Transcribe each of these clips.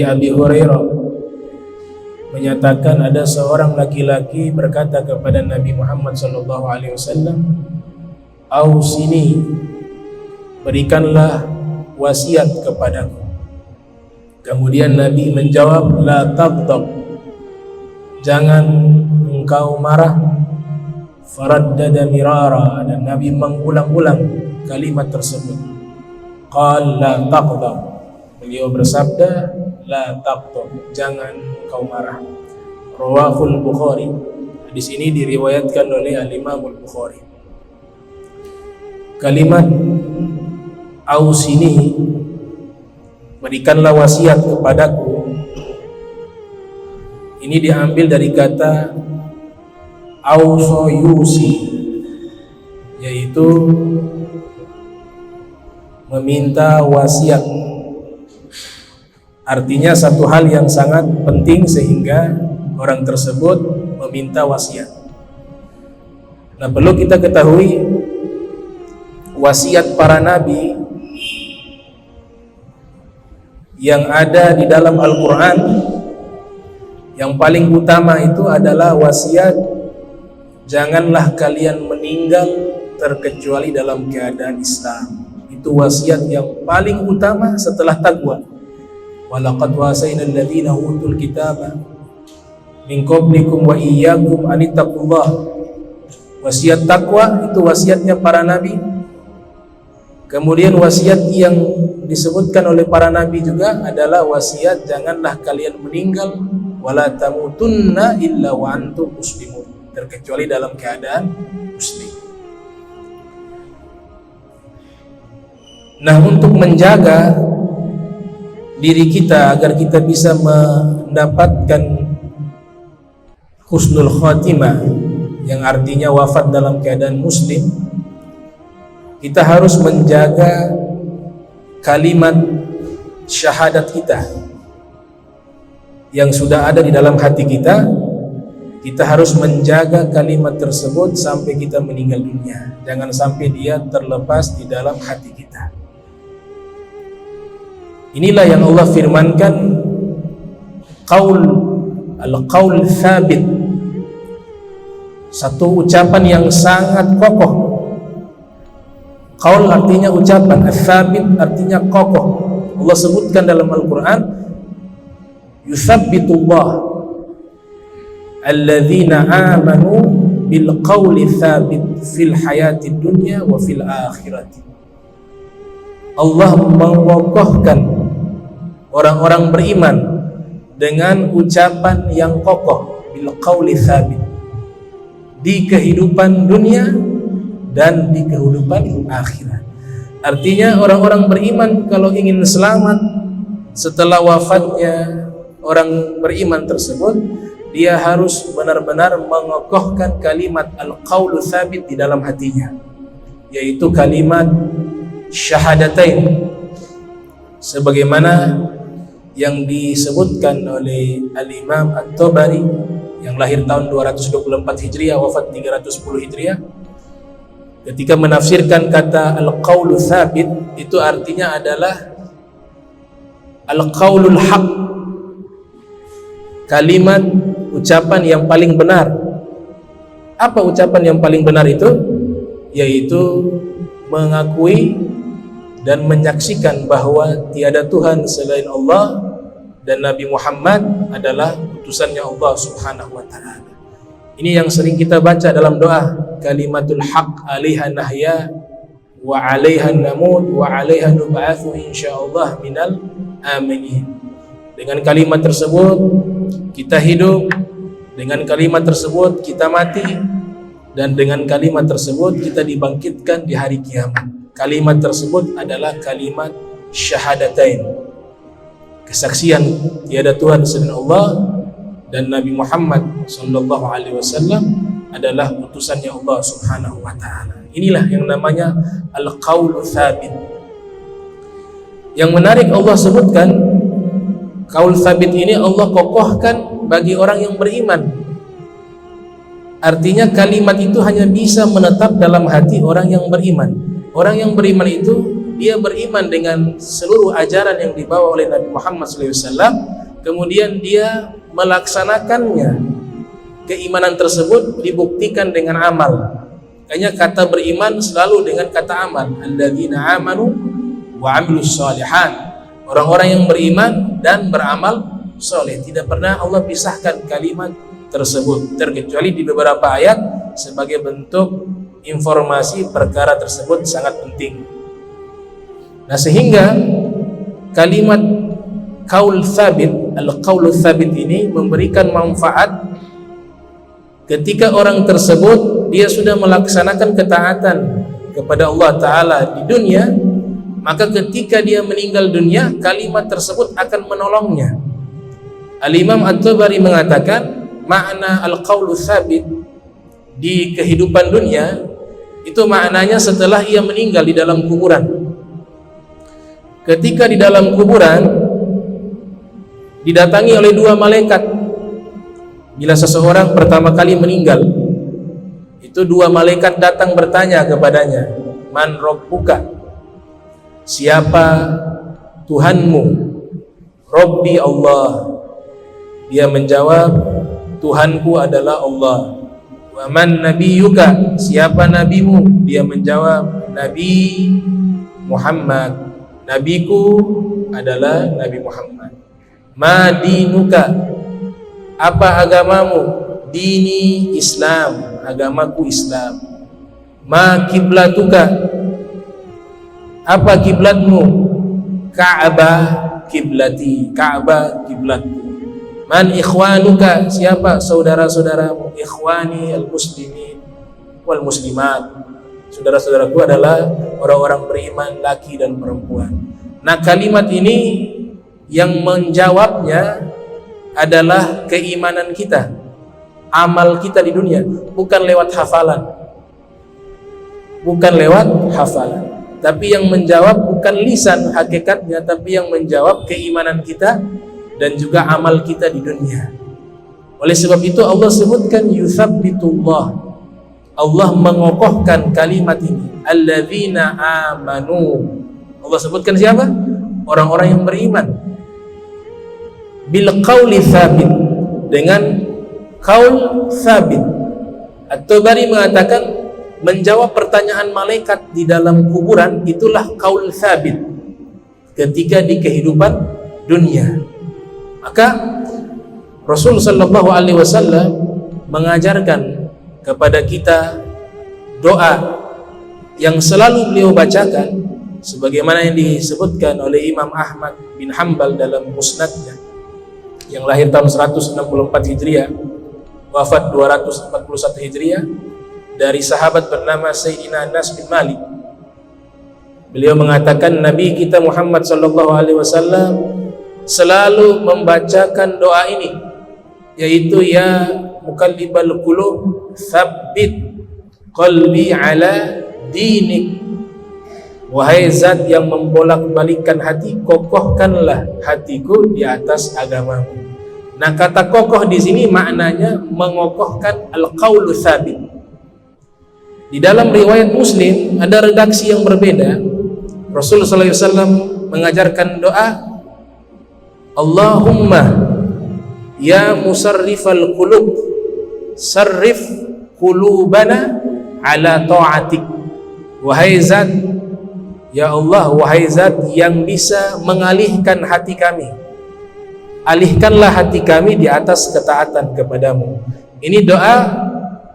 Abi Hurairah menyatakan ada seorang laki-laki berkata kepada Nabi Muhammad SAW, "Ausini, berikanlah wasiat kepadaku." Kemudian Nabi menjawab, "La taghdab, jangan engkau marah." Faraddada mirara, dan Nabi mengulang-ulang kalimat tersebut. Qala la taghdab, beliau bersabda, "La taghdab, jangan engkau marah." Rawahul Bukhari. Hadis ini diriwayatkan oleh Al-Imam Al-Bukhari. Kalimat ausini, berikanlah wasiat kepadaku, ini diambil dari kata auso yusi, yaitu meminta wasiat. Artinya satu hal yang sangat penting sehingga orang tersebut meminta wasiat. Nah, perlu kita ketahui wasiat para nabi yang ada di dalam Al-Quran, yang paling utama itu adalah wasiat, janganlah kalian meninggal terkecuali dalam keadaan Islam. Itu wasiat yang paling utama setelah taqwa. Walaqad wasaina alladziina utul kitaba min qablikum wa iyyakum an ittaqullah. Wasiat takwa itu wasiatnya para nabi. Kemudian wasiat yang disebutkan oleh para nabi juga adalah wasiat janganlah kalian meninggal wala tamutunna illa wa antum muslimun, terkecuali dalam keadaan muslim. Nah, untuk menjaga diri kita agar kita bisa mendapatkan husnul khatimah, yang artinya wafat dalam keadaan muslim, kita harus menjaga kalimat syahadat kita yang sudah ada di dalam hati kita. Kita harus menjaga kalimat tersebut sampai kita meninggal dunia. Jangan sampai dia terlepas di dalam hati kita. Inilah yang Allah firmankan, al-qaul thabit, satu ucapan yang sangat kokoh. Qaul artinya ucapan, al-thabit artinya kokoh. Allah sebutkan dalam Al-Quran, yuthabbitullah alladzina amanu bil qawli thabit fil hayati dunya wa fil akhirati. Allah mengokohkan orang-orang beriman dengan ucapan yang kokoh, bil qawli thabit, di kehidupan dunia dan di kehidupan akhirat. Artinya orang-orang beriman kalau ingin selamat setelah wafatnya orang beriman tersebut, dia harus benar-benar mengokohkan kalimat al-qaulu thabit di dalam hatinya, yaitu kalimat syahadatain, sebagaimana yang disebutkan oleh Al-Imam At-Tabari yang lahir tahun 224 Hijriah, wafat 310 Hijriah, ketika menafsirkan kata al-qaulu thabit, itu artinya adalah al-qaulul haq, kalimat ucapan yang paling benar. Apa ucapan yang paling benar itu? Yaitu mengakui dan menyaksikan bahwa tiada Tuhan selain Allah dan Nabi Muhammad adalah utusannya Allah Subhanahu wa ta'ala. Ini yang sering kita baca dalam doa, kalimatul haq 'alaiha nahya wa 'alaiha namut wa 'alaiha nub'atsu insyaallah minal aminin. Dengan kalimat tersebut kita hidup, dengan kalimat tersebut kita mati, dan dengan kalimat tersebut kita dibangkitkan di hari kiamat. Kalimat tersebut adalah kalimat syahadatain, kesaksian tiada Tuhan selain Allah dan Nabi Muhammad sallallahu alaihi wasallam adalah utusannya Allah Subhanahu wa ta'ala. Inilah yang namanya al-qaulu thabit. Yang menarik, Allah sebutkan qaul thabit ini Allah kokohkan bagi orang yang beriman. Artinya kalimat itu hanya bisa menetap dalam hati orang yang beriman. Orang yang beriman itu dia beriman dengan seluruh ajaran yang dibawa oleh Nabi Muhammad SAW, kemudian dia melaksanakannya. Keimanan tersebut dibuktikan dengan amal. Makanya kata beriman selalu dengan kata amal. Alladzina amanu wa amilus shalihat. Orang-orang yang beriman dan beramal soleh. Tidak pernah Allah pisahkan kalimat tersebut, terkecuali di beberapa ayat sebagai bentuk informasi perkara tersebut sangat penting. Nah, sehingga kalimat qaul tsabit, al-qaulu tsabit ini memberikan manfaat ketika orang tersebut dia sudah melaksanakan ketaatan kepada Allah Ta'ala di dunia, maka ketika dia meninggal dunia, kalimat tersebut akan menolongnya. Al-Imam At-Tabari mengatakan makna al-qaulu tsabit di kehidupan dunia itu maknanya setelah ia meninggal di dalam kuburan. Ketika di dalam kuburan didatangi oleh dua malaikat. Bila seseorang pertama kali meninggal, itu dua malaikat datang bertanya kepadanya, man rabbuka, siapa Tuhanmu? Rabbi Allah. Dia menjawab, Tuhanku adalah Allah. Wa man nabiyuka, siapa nabimu? Dia menjawab, Nabi Muhammad. Nabiku adalah Nabi Muhammad. Ma dinuka, apa agamamu? Dini Islam, agamaku Islam. Ma kiblatuka, apa kiblatmu? Ka'bah kiblati, Ka'bah kiblatku. Man ikhwanuka, siapa saudara-saudaramu? Ikhwani al-muslimin wal muslimat, saudara-saudaraku adalah orang-orang beriman laki dan perempuan. Nah, kalimat ini yang menjawabnya adalah keimanan kita, amal kita di dunia, bukan lewat hafalan, tapi yang menjawab bukan lisan hakikatnya, tapi yang menjawab keimanan kita dan juga amal kita di dunia. Oleh sebab itu Allah sebutkan yutsabbitullah, Allah mengokohkan kalimat ini, alladzina amanu. Allah sebutkan siapa? Orang-orang yang beriman. Bil qauli tsabit, dengan qaul tsabit. At-Tabari mengatakan menjawab pertanyaan malaikat di dalam kuburan itulah qaul tsabit ketika di kehidupan dunia. Maka Rasul sallallahu alaihi wasallam mengajarkan kepada kita doa yang selalu beliau bacakan sebagaimana yang disebutkan oleh Imam Ahmad bin Hanbal dalam musnadnya, yang lahir tahun 164 Hijriah, wafat 241 Hijriah, dari sahabat bernama Sayyidina Anas bin Malik. Beliau mengatakan Nabi kita Muhammad sallallahu alaihi wasallam selalu membacakan doa ini, yaitu ya muqallibal qulub tsabbit qalbi ala dinik. Wahai zat yang membolak-balikkan hati, kokohkanlah hatiku di atas agamamu. Nah, kata kokoh di sini maknanya mengokohkan al-qaulu tsabit. Di dalam riwayat Muslim ada redaksi yang berbeda. Rasulullah SAW mengajarkan doa, Allahumma ya musarrifal qulub sarrif qulubana ala ta'atik. Wahai zat, ya Allah, wahai zat yang bisa mengalihkan hati kami, alihkanlah hati kami di atas ketaatan kepadamu. Ini doa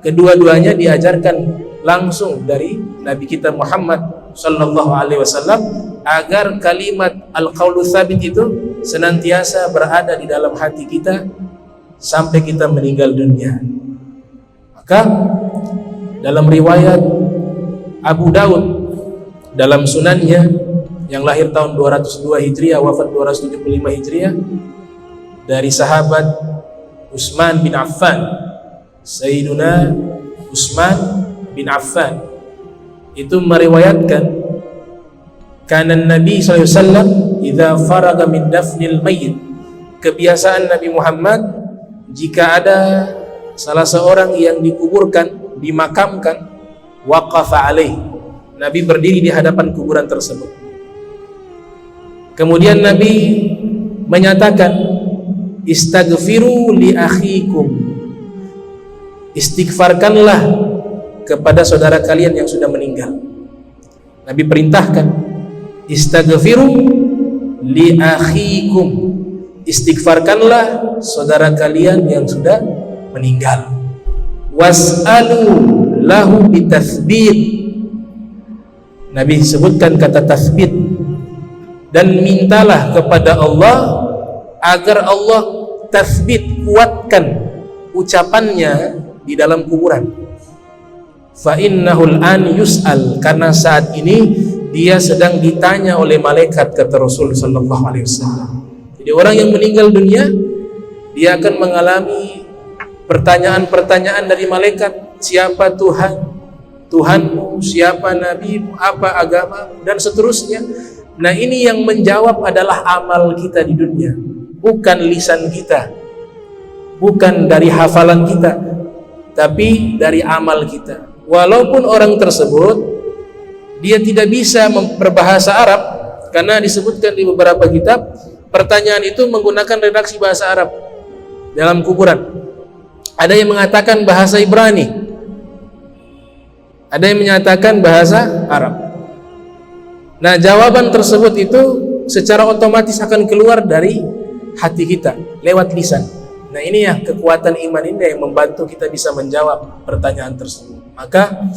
kedua-duanya diajarkan langsung dari Nabi kita Muhammad sallallahu alaihi wasallam agar kalimat al-qaulu tsabit itu senantiasa berada di dalam hati kita sampai kita meninggal dunia. Maka dalam riwayat Abu Daud dalam sunannya yang lahir tahun 202 Hijriah, wafat 275 Hijriah, dari sahabat Utsman bin Affan, Sayyiduna Utsman bin Affan itu meriwayatkan kana Nabi SAW idza faraga min dafnil mayyit, kebiasaan Nabi Muhammad jika ada salah seorang yang dikuburkan, dimakamkan, waqafa alaih, Nabi berdiri di hadapan kuburan tersebut. Kemudian Nabi menyatakan istaghfiru li akhikum, istighfarkanlah kepada saudara kalian yang sudah meninggal. Nabi perintahkan, istaghfiru li akhikum, istighfarkanlah saudara kalian yang sudah meninggal. Was'alu lahu bitathbit, Nabi sebutkan kata tathbit, dan mintalah kepada Allah agar Allah tathbit, kuatkan ucapannya di dalam kuburan. Fa innahul an yus'al, karena saat ini dia sedang ditanya oleh malaikat, kata Rasul sallallahu alaihi wasallam. Jadi orang yang meninggal dunia, dia akan mengalami pertanyaan-pertanyaan dari malaikat. Siapa Tuhanmu, siapa nabimu, apa agama, dan seterusnya. Nah, ini yang menjawab adalah amal kita di dunia, bukan lisan kita, bukan dari hafalan kita, tapi dari amal kita. Walaupun orang tersebut dia tidak bisa berbahasa Arab, karena disebutkan di beberapa kitab pertanyaan itu menggunakan redaksi bahasa Arab dalam kuburan. Ada yang mengatakan bahasa Ibrani, ada yang menyatakan bahasa Arab. Nah, jawaban tersebut itu secara otomatis akan keluar dari hati kita lewat lisan. Nah, ini ya kekuatan iman ini yang membantu kita bisa menjawab pertanyaan tersebut. Maka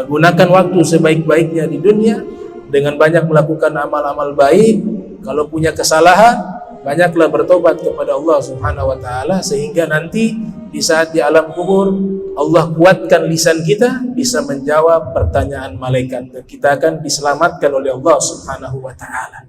gunakan waktu sebaik-baiknya di dunia dengan banyak melakukan amal-amal baik. Kalau punya kesalahan, banyaklah bertobat kepada Allah Subhanahu wa taala, sehingga nanti di saat di alam kubur Allah kuatkan lisan kita bisa menjawab pertanyaan malaikat, dan kita akan diselamatkan oleh Allah Subhanahu wa taala.